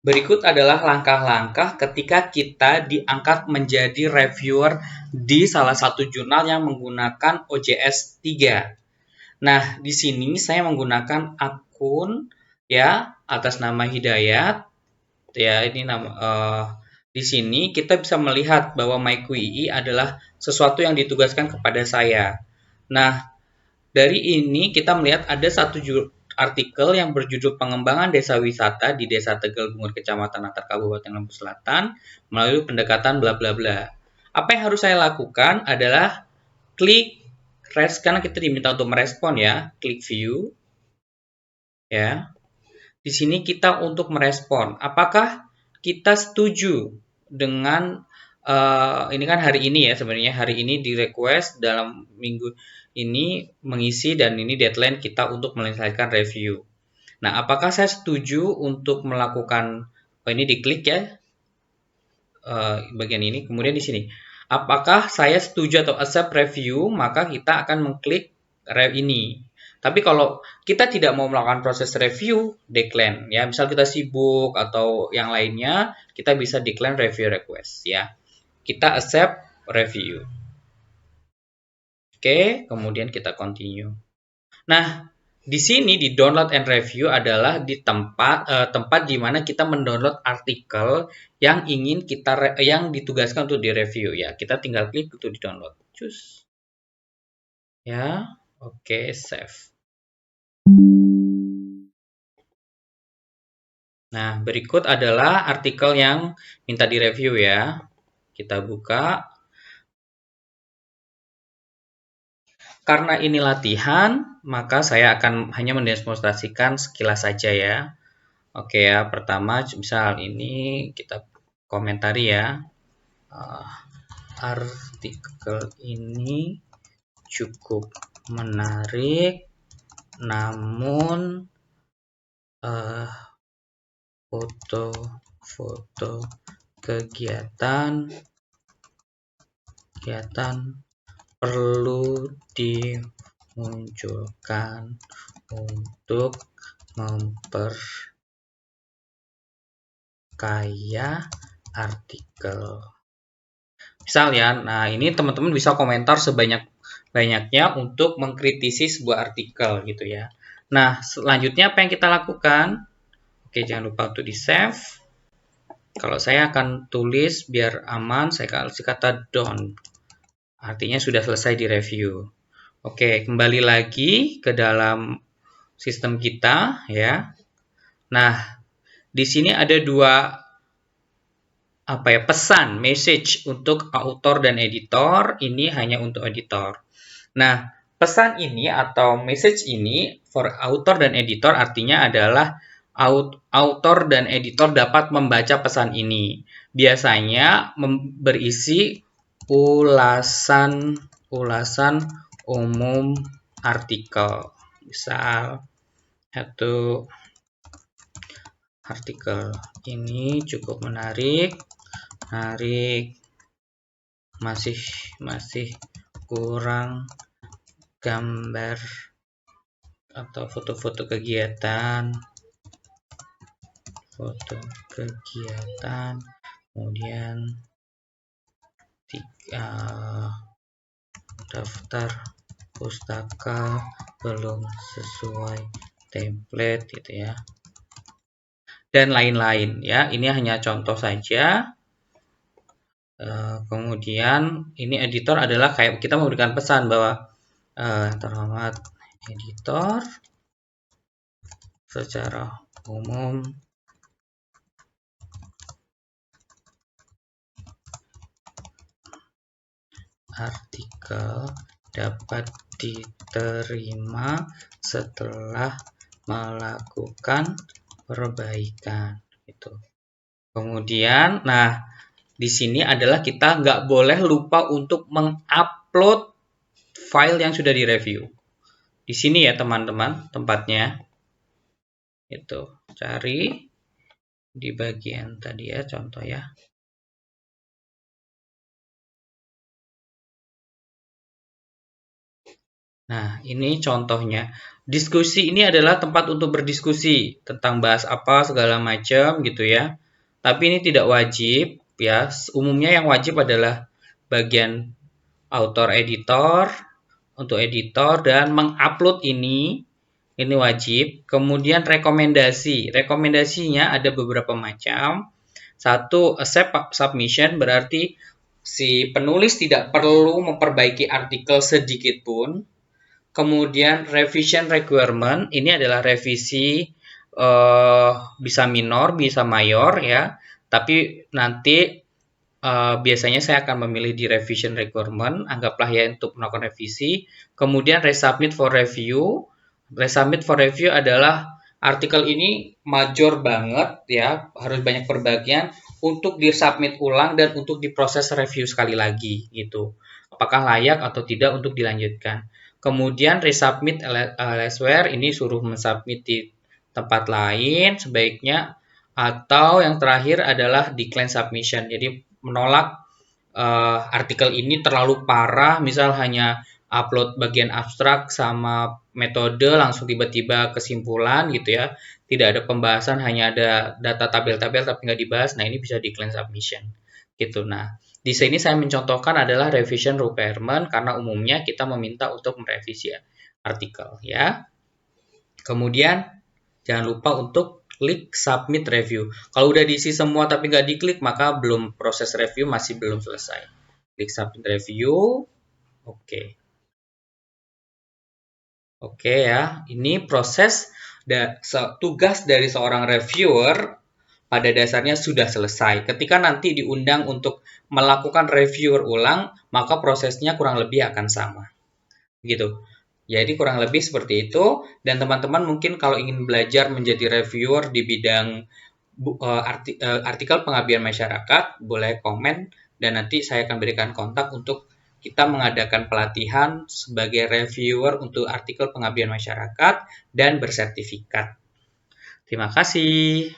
Berikut adalah langkah-langkah ketika kita diangkat menjadi reviewer di salah satu jurnal yang menggunakan OJS 3. Nah, di sini saya menggunakan akun ya atas nama Hidayat. Ya, ini nama di sini kita bisa melihat bahwa MyQII adalah sesuatu yang ditugaskan kepada saya. Nah, dari ini kita melihat ada satu artikel yang berjudul Pengembangan Desa Wisata di Desa Tegal Bungur Kecamatan Natar Kabupaten Lampung Selatan melalui pendekatan bla bla bla. Apa yang harus saya lakukan adalah klik karena kita diminta untuk merespon ya, klik view ya. Di sini kita untuk merespon apakah kita setuju dengan ini kan hari ini ya, sebenarnya hari ini di request dalam minggu ini mengisi dan ini deadline kita untuk menyelesaikan review. Nah, apakah saya setuju untuk melakukan ini diklik ya bagian ini, kemudian di sini apakah saya setuju atau accept review, maka kita akan mengklik ini. Tapi kalau kita tidak mau melakukan proses review, decline ya. Misal kita sibuk atau yang lainnya, kita bisa decline review request ya. Kita accept review. Oke, kemudian kita continue. Nah, di sini di download and review adalah di tempat di mana kita mendownload artikel yang ingin kita yang ditugaskan untuk direview ya. Kita tinggal klik untuk di-download. Cus. Ya, oke, save. Nah, berikut adalah artikel yang minta direview ya. Kita buka. Karena ini latihan, maka saya akan hanya mendemonstrasikan sekilas saja ya. Oke ya, pertama misal ini kita komentari ya. Artikel ini cukup menarik, namun foto-foto kegiatan perlu dimunculkan untuk memperkaya artikel. Misal ya, nah ini teman-teman bisa komentar sebanyak-banyaknya untuk mengkritisi sebuah artikel gitu ya. Nah, selanjutnya apa yang kita lakukan? Oke, jangan lupa untuk di-save. Kalau saya akan tulis biar aman, saya kasih kata done. Artinya sudah selesai di review. Oke, kembali lagi ke dalam sistem kita ya. Nah, di sini ada dua pesan, message untuk author dan editor. Ini hanya untuk editor. Nah, pesan ini atau message ini for author dan editor artinya adalah author dan editor dapat membaca pesan ini. Biasanya berisi ulasan umum artikel. Misal satu artikel ini cukup menarik, masih kurang gambar atau foto-foto kegiatan, kemudian daftar pustaka belum sesuai template gitu ya, dan lain-lain ya. Ini hanya contoh saja. Kemudian ini editor adalah kayak kita memberikan pesan bahwa terhormat editor, secara umum artikel dapat diterima setelah melakukan perbaikan gitu. Kemudian, nah di sini adalah kita nggak boleh lupa untuk mengupload file yang sudah direview. Di sini ya teman-teman tempatnya. Itu cari di bagian tadi ya, contoh ya. Nah, ini contohnya. Diskusi ini adalah tempat untuk berdiskusi tentang bahas apa segala macam gitu ya. Tapi ini tidak wajib ya. Umumnya yang wajib adalah bagian author editor untuk editor dan mengupload ini wajib. Kemudian rekomendasi. Rekomendasinya ada beberapa macam. Satu, accept submission berarti si penulis tidak perlu memperbaiki artikel sedikit pun. Kemudian revision requirement, ini adalah revisi bisa minor, bisa mayor ya. Tapi nanti biasanya saya akan memilih di revision requirement, anggaplah ya untuk melakukan revisi. Kemudian resubmit for review. Resubmit for review adalah artikel ini major banget ya, harus banyak perbagian untuk disubmit ulang dan untuk diproses review sekali lagi gitu. Apakah layak atau tidak untuk dilanjutkan. Kemudian resubmit elsewhere, ini suruh mensubmit di tempat lain sebaiknya, atau yang terakhir adalah decline submission. Jadi menolak artikel ini terlalu parah, misal hanya upload bagian abstrak sama metode langsung tiba-tiba kesimpulan gitu ya. Tidak ada pembahasan, hanya ada data tabel-tabel tapi nggak dibahas. Nah, ini bisa decline submission. Gitu. Nah, di sini saya mencontohkan adalah revision requirement karena umumnya kita meminta untuk merevisi artikel ya. Kemudian jangan lupa untuk klik submit review. Kalau udah diisi semua tapi nggak diklik, maka belum proses review, masih belum selesai. Klik submit review. Oke. Oke ya, ini proses tugas dari seorang reviewer pada dasarnya sudah selesai. Ketika nanti diundang untuk melakukan reviewer ulang, maka prosesnya kurang lebih akan sama. Gitu. Jadi kurang lebih seperti itu. Dan teman-teman mungkin kalau ingin belajar menjadi reviewer di bidang artikel pengabdian masyarakat, boleh komen dan nanti saya akan berikan kontak untuk kita mengadakan pelatihan sebagai reviewer untuk artikel pengabdian masyarakat dan bersertifikat. Terima kasih.